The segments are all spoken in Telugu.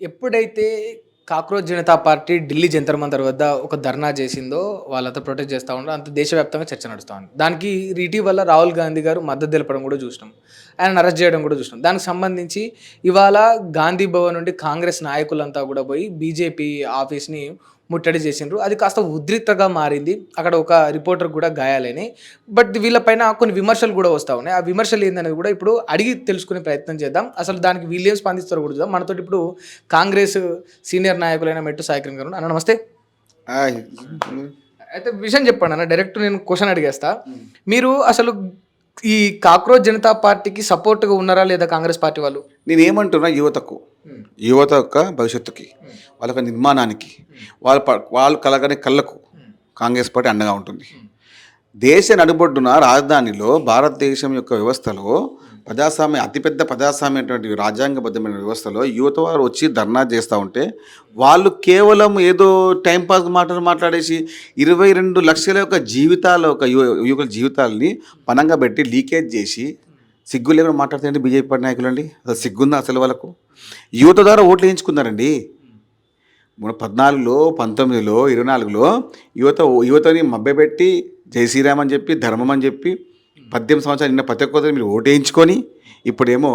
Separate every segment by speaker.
Speaker 1: ఎప్పుడైతే కాక్రోచ్ జనతా పార్టీ ఢిల్లీ జంతర్ మంతర్ వద్ద ఒక ధర్నా చేసిందో, వాళ్ళంతా ప్రొటెస్ట్ చేస్తా ఉన్నారో, అంత దేశవ్యాప్తంగా చర్చ నడుస్తా ఉంది. దానికి ఇటీవల రాహుల్ గాంధీ గారు మద్దతు తెలపడం కూడా చూసినాం. ఆయనను అరెస్ట్ చేయడం కూడా చూసినాం. దానికి సంబంధించి ఇవాళ గాంధీ భవన్ నుండి కాంగ్రెస్ నాయకులంతా కూడా పోయి బీజేపీ ఆఫీస్‌ని ముట్టడి చేసిండ్రు. అది కాస్త ఉద్రిక్తగా మారింది. అక్కడ ఒక రిపోర్టర్ కూడా గాయాలైనాయి. బట్ వీళ్ళపైన కొన్ని విమర్శలు కూడా వస్తా ఉన్నాయి. ఆ విమర్శలు ఏందనేది కూడా ఇప్పుడు అడిగి తెలుసుకునే ప్రయత్నం చేద్దాం. అసలు దానికి వీళ్ళేం స్పందిస్తారో కూడా చూద్దాం. మనతోటి ఇప్పుడు కాంగ్రెస్ సీనియర్ నాయకులైన మెట్టు సాయికిరణ్ గారు అన్న నమస్తే.
Speaker 2: హాయ్.
Speaker 1: అయితే విషయం చెప్పండి అన్న. డైరెక్ట్ నేను క్వశ్చన్ అడిగేస్తా. మీరు అసలు ఈ కాక్రోచ్ జనతా పార్టీకి సపోర్ట్‌గా ఉన్నారా లేదా కాంగ్రెస్ పార్టీ వాళ్ళు?
Speaker 2: నేనేమంటున్నా యువతకు, యువత యొక్క భవిష్యత్తుకి, వాళ్ళ యొక్క నిర్మాణానికి, వాళ్ళు కలగని కళ్ళకు కాంగ్రెస్ పార్టీ అండగా ఉంటుంది. దేశ నడుబొడ్డున రాజధానిలో భారతదేశం యొక్క వ్యవస్థలో ప్రజాస్వామ్య అతిపెద్ద ప్రజాస్వామ్యటువంటి రాజ్యాంగబద్ధమైన వ్యవస్థలో యువత వారు వచ్చి ధర్నా చేస్తూ ఉంటే వాళ్ళు కేవలం ఏదో టైంపాస్ మాటలు మాట్లాడేసి 22 లక్షల యొక్క జీవితాల ఒక యువకుల జీవితాలని పనంగా పెట్టి లీకేజ్ చేసి సిగ్గు లేకుండా మాట్లాడుతుంటే బీజేపీ పార్టీ నాయకులు అండి. అసలు సిగ్గుందా అసలు వాళ్ళకు? యువత ద్వారా ఓట్లు వేయించుకున్నారండి. 14లో 19లో 24లో యువతని మభ్యపెట్టి జై శ్రీరామ్ అని చెప్పి ధర్మం అని చెప్పి 18 సంవత్సరాలు నిన్న ప్రతి ఒక్కరిని మీరు ఓటేయించుకొని ఇప్పుడేమో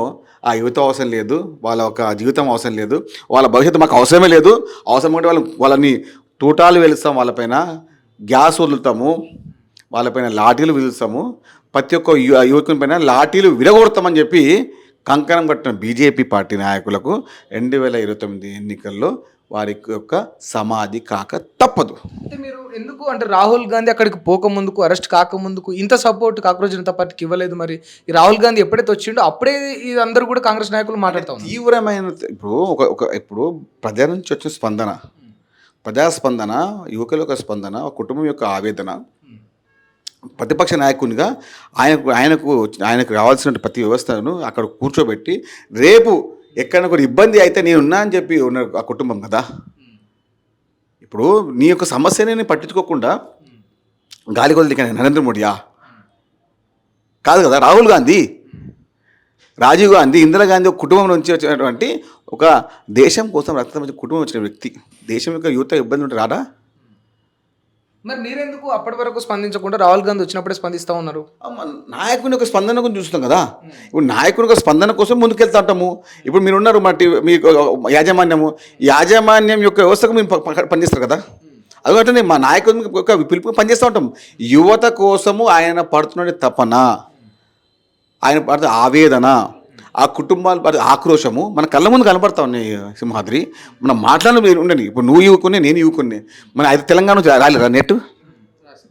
Speaker 2: ఆ యువత అవసరం లేదు, వాళ్ళ ఒక జీవితం అవసరం లేదు, వాళ్ళ భవిష్యత్తు మాకు అవసరమే లేదు, అవసరం ఉంటే వాళ్ళని తూటాలు వెలుస్తాం, వాళ్ళపైన గ్యాస్ వదులుతాము, వాళ్ళపైన లాఠీలు విదులుస్తాము, ప్రతి ఒక్క యువకుని పైన లాఠీలు విరగొడతామని చెప్పి కంకణం కట్టిన బీజేపీ పార్టీ నాయకులకు 2029 ఎన్నికల్లో వారి యొక్క సమాధి కాక తప్పదు.
Speaker 1: అంటే మీరు ఎందుకు అంటే రాహుల్ గాంధీ అక్కడికి పోకముందుకు, అరెస్ట్ కాకముందుకు ఇంత సపోర్ట్ కాక్రోచ్ జనతా పార్టీకి ఇవ్వలేదు మరి? ఈ రాహుల్ గాంధీ ఎప్పుడైతే వచ్చిండో అప్పుడే అందరూ కూడా కాంగ్రెస్ నాయకులు మాట్లాడుతూ ఉన్నారు.
Speaker 2: తీవ్రమైన ఇప్పుడు ప్రజల నుంచి వచ్చిన స్పందన, ప్రజాస్పందన, యువకుల యొక్క స్పందన, ఒక కుటుంబం యొక్క ఆవేదన, ప్రతిపక్ష నాయకునిగా ఆయనకు రావాల్సిన ప్రతి వ్యవస్థను అక్కడ కూర్చోబెట్టి రేపు ఎక్కడైనా ఒక ఇబ్బంది అయితే నేనున్నా అని చెప్పి ఉన్న ఆ కుటుంబం కదా. ఇప్పుడు నీ యొక్క సమస్యని నేను పట్టించుకోకుండా గాలి కొద్ది నరేంద్ర మోడీయా కాదు కదా, రాహుల్ గాంధీ, రాజీవ్ గాంధీ, ఇందిరాగాంధీ ఒక కుటుంబం నుంచి వచ్చినటువంటి ఒక దేశం కోసం రక్తం కుటుంబం వచ్చిన వ్యక్తి. దేశం యొక్క యువత ఇబ్బంది ఉంటే రాడా?
Speaker 1: మరి మీరెందుకు అప్పటి వరకు స్పందించకుండా రాహుల్ గాంధీ వచ్చినప్పుడే స్పందిస్తూ ఉన్నారు?
Speaker 2: నాయకుని యొక్క స్పందన గురించి చూస్తాం కదా. ఇప్పుడు నాయకుని యొక్క స్పందన కోసం ముందుకెళ్తా ఉంటాము. ఇప్పుడు మీరు ఉన్నారు మీకు యాజమాన్యం యొక్క వ్యవస్థకు మేము పనిచేస్తారు కదా. అదొకటి మా నాయకుని యొక్క పిలుపు పనిచేస్తూ ఉంటాం. యువత కోసము ఆయన పడుతున్న తపన, ఆయన పడుతున్న ఆవేదన, ఆ కుటుంబాలు ఆక్రోశము మన కళ్ళ ముందు కనపడతా ఉన్నాయి. సింహాద్రి, మనం మాట్లాడడం ఉండండి. ఇప్పుడు నువ్వు యువకునే, నేను యువకునే, మన అయితే తెలంగాణ రాలేరా? నెట్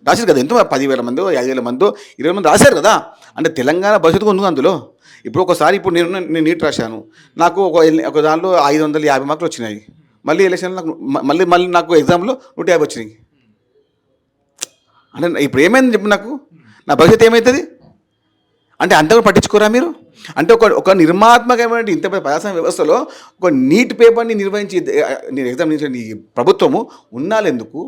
Speaker 2: రాశారు కదా, ఎంతో 10,000 మందో 5,000 మందో 20 మంది రాశారు కదా. అంటే తెలంగాణ భవిష్యత్తు ఉంది అందులో. ఇప్పుడు నేను నీట్ రాశాను, నాకు ఒక దానిలో 550 మార్కులు వచ్చినాయి. మళ్ళీ ఎలక్షన్లో నాకు మళ్ళీ నాకు ఎగ్జామ్లో 150 వచ్చినాయి. అంటే ఇప్పుడు ఏమైంది చెప్పు నాకు? నా భవిష్యత్తు ఏమవుతుంది అంటే అంతగా పట్టించుకోరా మీరు? అంటే ఒక నిర్మాత్మకమైన ఇంత ప్రజాస్వామ్య వ్యవస్థలో ఒక నీట్ పేపర్ని నిర్వహించి ఎగ్జామ్ నిర్వహించిన ఈ ప్రభుత్వము ఉండాలెందుకు?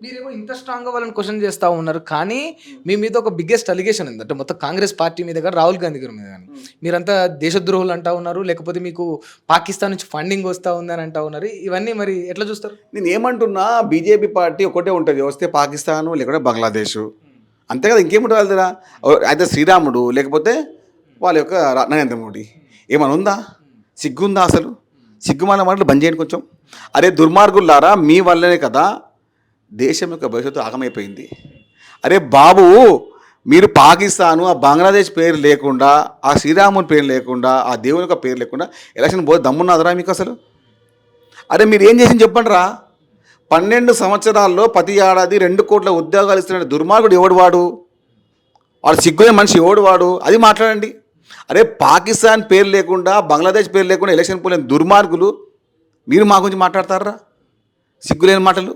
Speaker 1: మీరేమో ఇంత స్ట్రాంగ్గా వాళ్ళని క్వశ్చన్ చేస్తూ ఉన్నారు, కానీ మీ మీద ఒక బిగ్గెస్ట్ అలిగేషన్ ఉంది. అంటే మొత్తం కాంగ్రెస్ పార్టీ మీద కానీ రాహుల్ గాంధీ గారి మీద కానీ మీరంతా దేశద్రోహులు అంటూ ఉన్నారు, లేకపోతే మీకు పాకిస్తాన్ నుంచి ఫండింగ్ వస్తూ ఉందని అంటూ ఉన్నారు. ఇవన్నీ మరి ఎట్లా చూస్తారు?
Speaker 2: నేను ఏమంటున్నా, బీజేపీ పార్టీ ఒకటే ఉంటుంది, వస్తే పాకిస్తాను లేకపోతే బంగ్లాదేశ్, అంతే కదా. ఇంకేముంటుంది వాళ్ళ దగ్గర? అయితే శ్రీరాముడు లేకపోతే వాళ్ళ యొక్క నరేంద్ర మోడీ. ఏమైనా ఉందా? సిగ్గుందా అసలు? సిగ్గుమాల మాటలు బంద్ చేయండి కొంచెం. అరే దుర్మార్గులారా, మీ వల్లనే కదా దేశం యొక్క భవిష్యత్తు ఆగమైపోయింది. అరే బాబు, మీరు పాకిస్తాను, ఆ బంగ్లాదేశ్ పేరు లేకుండా, ఆ శ్రీరాముని పేరు లేకుండా, ఆ దేవుని యొక్క పేరు లేకుండా ఎలక్షన్ పోతే దమ్మున్నదరా మీకు అసలు? అరే మీరు ఏం చేసింది చెప్పండి రా. 12 సంవత్సరాల్లో ప్రతి ఏడాది 2 కోట్ల ఉద్యోగాలు ఇస్తున్న దుర్మార్గుడు ఎవడు వాడు? వాడు సిగ్గునే మనిషి ఎవడు వాడు? అది మాట్లాడండి. అరే పాకిస్తాన్ పేరు లేకుండా, బంగ్లాదేశ్ పేరు లేకుండా ఎలక్షన్ పోలేని దుర్మార్గులు మీరు మా గురించి మాట్లాడతారా? సిగ్గులేని మాటలు.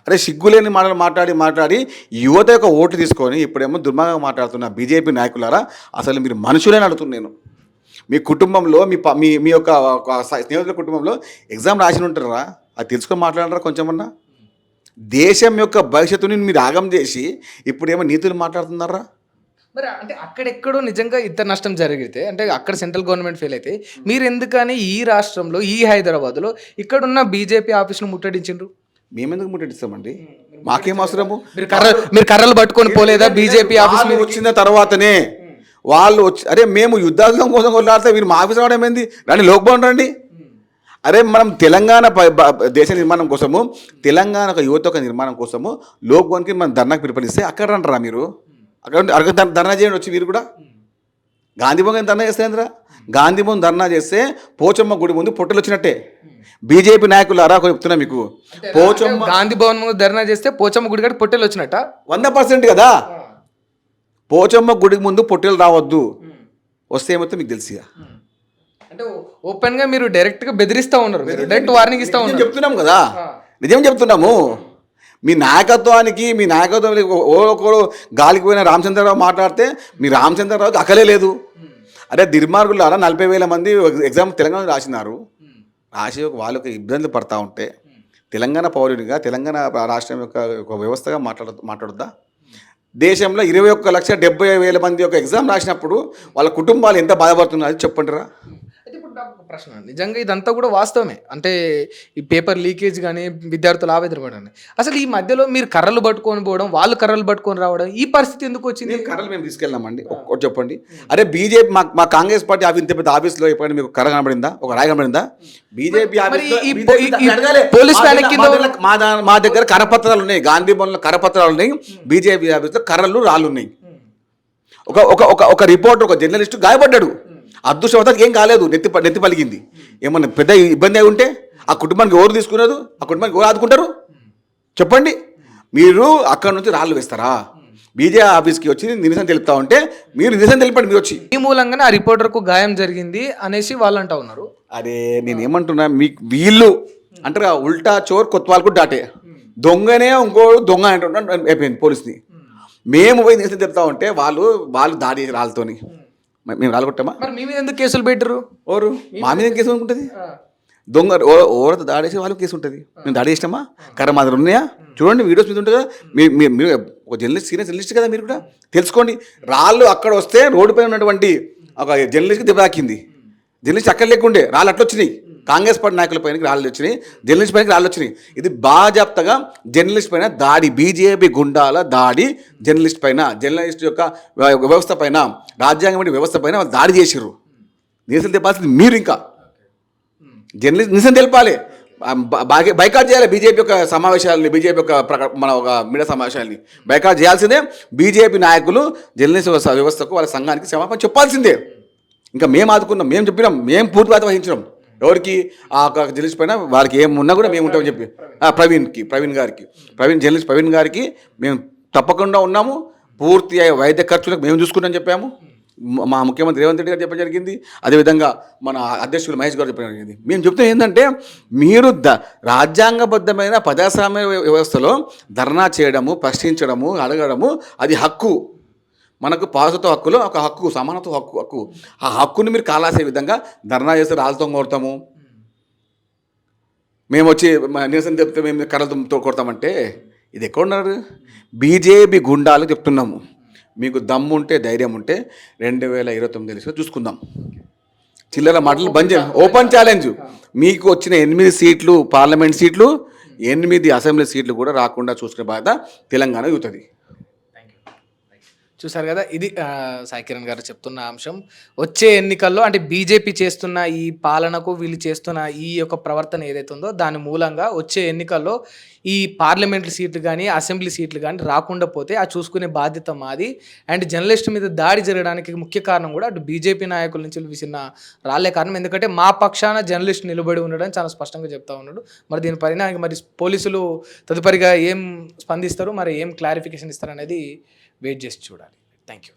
Speaker 2: అరే సిగ్గులేని మాటలు మాట్లాడి యువత యొక్క ఓటు తీసుకొని ఇప్పుడేమో దుర్మార్గంగా మాట్లాడుతున్న బీజేపీ నాయకులారా, అసలు మీరు మనుషులేని అడుగుతున్నాను నేను. మీ కుటుంబంలో మీ యొక్క స్నేహితుల కుటుంబంలో ఎగ్జామ్ రాసి ఉంటారా? అది తెలుసుకొని మాట్లాడరా కొంచెమన్నా? దేశం యొక్క భవిష్యత్తుని మీరు ఆగం చేసి ఇప్పుడేమో నీతులు మాట్లాడుతున్నారా?
Speaker 1: మరి అంటే అక్కడెక్కడో నిజంగా ఇంత నష్టం జరిగితే అంటే అక్కడ సెంట్రల్ గవర్నమెంట్ ఫెయిల్ అయితే మీరు ఎందుకని ఈ రాష్ట్రంలో ఈ హైదరాబాద్లో ఇక్కడున్న బీజేపీ ఆఫీస్ను ముట్టడించిండ్రు?
Speaker 2: మేమెందుకు ముట్టడిస్తామండి? మాకేం అవసరము?
Speaker 1: మీరు కర్రలు పట్టుకొని పోలేదా బీజేపీ ఆఫీస్
Speaker 2: వాళ్ళు వచ్చిన తర్వాతనే వాళ్ళు వచ్చి అరే మేము యుద్ధాయుధం కోసం కొట్లాడితే మీరు మా ఆఫీస్ రావడం ఏంది, రండి లోక్భవన్ రండి. అరే మనం తెలంగాణ దేశ నిర్మాణం కోసము, తెలంగాణ ఒక యువత ఒక నిర్మాణం కోసము లోక్భవన్కి మనం ధర్నాకు పిలుపునిస్తే అక్కడ రంటారా మీరు? అక్కడ ధర్నా చేయండి వచ్చి మీరు కూడా. గాంధీభవన్ ధర్నా చేస్తారా? గాంధీభవన్ ధర్నా చేస్తే పోచమ్మ గుడి ముందు పొట్టలు వచ్చినట్టే. బీజేపీ నాయకులారా చెప్తున్నా మీకు, పోచమ్మ
Speaker 1: గాంధీ భవన్ ముందు ధర్నా చేస్తే పోచమ్మ గుడి కాడ పొట్టెలు వచ్చినట్ట
Speaker 2: 100% కదా. పోచమ్మ గుడి ముందు పొట్టెలు రావద్దు, వస్తే ఏమవుతుందో మీకు తెలుసు.
Speaker 1: అంటే ఓపెన్ గా మీరు డైరెక్ట్ గా బెదిరిస్తా ఉన్నారు, డైరెక్ట్ వార్నింగ్ ఇస్తా ఉన్నారు.
Speaker 2: చెప్తున్నాం కదా, నిజం చెప్తున్నాము. మీ నాయకత్వానికి ఒకరు గాలికి పోయిన రామచంద్రరావు మాట్లాడితే మీ రామచంద్రరావుకి అక్కలే లేదు. అరే దుర్మార్గులారా, 40,000 మంది ఎగ్జామ్ తెలంగాణ రాసినారు. రాసి వాళ్ళకి ఇబ్బందులు పడతా ఉంటే తెలంగాణ పౌరునిగా తెలంగాణ రాష్ట్రం యొక్క ఒక వ్యవస్థగా మాట్లాడొద్దా? దేశంలో 21,70,000 మంది యొక్క ఎగ్జామ్ రాసినప్పుడు వాళ్ళ కుటుంబాలు ఎంత బాధపడుతున్నారో చెప్పండిరా.
Speaker 1: అయితే ఇప్పుడు నాకు ఒక ప్రశ్న, నిజంగా ఇదంతా కూడా వాస్తవమే అంటే ఈ పేపర్ లీకేజ్ కానీ విద్యార్థులు ఆవేదన పడండి. అసలు ఈ మధ్యలో మీరు కర్రలు పట్టుకొని పోవడం, వాళ్ళు కర్రలు పట్టుకొని రావడం, ఈ పరిస్థితి ఎందుకు వచ్చింది?
Speaker 2: కర్రలు మేము తీసుకెళ్ళామండి. ఒకటి చెప్పండి, అరే బీజేపీ మా కాంగ్రెస్ పార్టీ ఇంత పెద్ద ఆఫీస్లో ఎప్పుడైనా మీకు కర్ర కనబడిందా? ఒక రాయి కనబడిందా? బీజేపీ మా దగ్గర కరపత్రాలు ఉన్నాయి, గాంధీ భవన్లో కరపత్రాలు ఉన్నాయి, బీజేపీ ఆఫీస్లో కర్రలు రాళ్ళు ఉన్నాయి. ఒక రిపోర్టర్, ఒక జర్నలిస్టు గాయపడ్డాడు. అదృష్టవశాత్తు ఏం కాలేదు, నెత్తి పలిగింది. ఏమన్నా పెద్ద ఇబ్బంది అయి ఉంటే ఆ కుటుంబానికి ఎవరు తీసుకున్నారు? ఆ కుటుంబానికి ఎవరు ఆదుకుంటారు చెప్పండి? మీరు అక్కడ నుంచి రాళ్ళు వేస్తారా? బీజేపీ ఆఫీస్కి వచ్చి నిరసన తెలుపుతా ఉంటే మీరు నిరసన తెలిపండి. మీరు వచ్చి
Speaker 1: ఈ మూలంగానే ఆ రిపోర్టర్కు గాయం జరిగింది అనేసి వాళ్ళు అంటా ఉన్నారు.
Speaker 2: అరే నేనేమంటున్నా, మీకు వీళ్ళు అంటారు ఉల్టా చోర్ కొత్వాల్కు డాటే, దొంగనే ఇంకోడు దొంగ అంటున్నా అయిపోయింది పోలీసుని. మేము పోయి నిరసన తెలుపుతా ఉంటే వాళ్ళు దాడి చేసి రాళ్ళతోని మేము రాలగొట్టామా?
Speaker 1: మరి మీ మీద ఎందుకు కేసులు పెట్టరు?
Speaker 2: ఓరు మా మీద కేసు ఉంటుంది? దొంగ ఓరతో దాడి చేసి వాళ్ళకి కేసు ఉంటుంది. మేము దాడి చేసినామా? కర్ర మాదిరి ఉన్నాయా? చూడండి, వీడియోస్ మీద ఉంటుంది కదా. మీరు ఒక జర్నలిస్ట్, సీనియర్ జర్నలిస్ట్ కదా, మీరు కూడా తెలుసుకోండి. రాళ్ళు అక్కడ వస్తే రోడ్డు పైన ఉన్నటువంటి ఒక జర్నలిస్ట్కి దెబ్బ తాకింది. జర్నలిస్ట్ అక్కడ లేకుండే రాళ్ళు అట్లా వచ్చినాయి. కాంగ్రెస్ పార్టీ నాయకుల పైన రాళ్ళు వచ్చినాయి, జర్నలిస్ట్ పైన రాళ్ళు వచ్చినాయి. ఇది బాజాప్తగా జర్నలిస్ట్ పైన దాడి, బీజేపీ గుండాల దాడి జర్నలిస్ట్ పైన, జర్నలిస్ట్ యొక్క వ్యవస్థ పైన, రాజ్యాంగం వ్యవస్థ పైన వాళ్ళు దాడి చేసిర్రు. నిరసన తెలపాల్సింది మీరు. ఇంకా జర్నలిస్ట్ నిరసన తెలపాలి, బైకాట్ చేయాలి. బీజేపీ యొక్క సమావేశాలని, బీజేపీ యొక్క మన ఒక మీడియా సమావేశాలని బైకాట్ చేయాల్సిందే. బీజేపీ నాయకులు జర్నలిస్ట్ వ్యవస్థకు, వాళ్ళ సంఘానికి క్షమాపణ చెప్పాల్సిందే. ఇంకా మేము ఆదుకున్నాం, మేము చెప్పినాం, మేము పూర్తి బాధ్యత వహించినాం. ఎవరికి? ఆ జర్నలిస్ట్ పైన వారికి ఏమున్నా కూడా మేము ఉంటామని చెప్పి జర్నలిస్ట్ ప్రవీణ్ గారికి మేము తప్పకుండా ఉన్నాము. పూర్తి వైద్య ఖర్చులకు మేము చూసుకుంటామని చెప్పాము. మా ముఖ్యమంత్రి రేవంత్ రెడ్డి గారు చెప్పడం జరిగింది. అదేవిధంగా మన అధ్యక్షులు మహేష్ గారు చెప్పడం జరిగింది. మేము చెప్తే ఏంటంటే, మీరు రాజ్యాంగబద్ధమైన ప్రజాస్వామ్య వ్యవస్థలో ధర్నా చేయడము, ప్రశ్నించడము, అడగడము అది హక్కు. మనకు పౌరసత్వ హక్కులో ఒక హక్కు, సమానత్వ హక్కు. ఆ హక్కుని మీరు కాలాసే విధంగా ధర్నా చేస్తే రాళ్ళతో కొడతాము, మేము వచ్చి నిరసన చెప్తే మేము కర్రలతో కొడతామంటే ఇది ఎక్కడ ఉన్నారు? బీజేపీ గుండాలు చెప్తున్నాము. మీకు దమ్ము ఉంటే, ధైర్యం ఉంటే 2029 చూసుకుందాం. చిల్లర మాటలు బంద్ చేయండి. ఓపెన్ ఛాలెంజ్, మీకు వచ్చిన 8 సీట్లు పార్లమెంట్ సీట్లు, 8 అసెంబ్లీ సీట్లు కూడా రాకుండా చూసుకునే బాధ్యత తెలంగాణ అవుతుంది.
Speaker 1: చూసారు కదా, ఇది సాయి కిరణ్ గారు చెప్తున్న అంశం. వచ్చే ఎన్నికల్లో అంటే బీజేపీ చేస్తున్న ఈ పాలనకు, వీళ్ళు చేస్తున్న ఈ యొక్క ప్రవర్తన ఏదైతే ఉందో దాని మూలంగా వచ్చే ఎన్నికల్లో ఈ పార్లమెంటరీ సీట్లు కానీ, అసెంబ్లీ సీట్లు కానీ రాకుండా పోతే ఆ చూసుకునే బాధ్యత మాది. అండ్ జర్నలిస్ట్ మీద దాడి జరగడానికి ముఖ్య కారణం కూడా అటు బీజేపీ నాయకుల నుంచి విసిన రాళ్లే కారణం. ఎందుకంటే మా పక్షాన జర్నలిస్ట్ నిలబడి ఉండడం చాలా స్పష్టంగా చెప్తా ఉన్నాడు. మరి దీని పరిణామం మరి పోలీసులు తదుపరిగా ఏం స్పందిస్తారు, మరి ఏం క్లారిఫికేషన్ ఇస్తారు అనేది వెయిట్ చేసి చూడాలి. Thank you.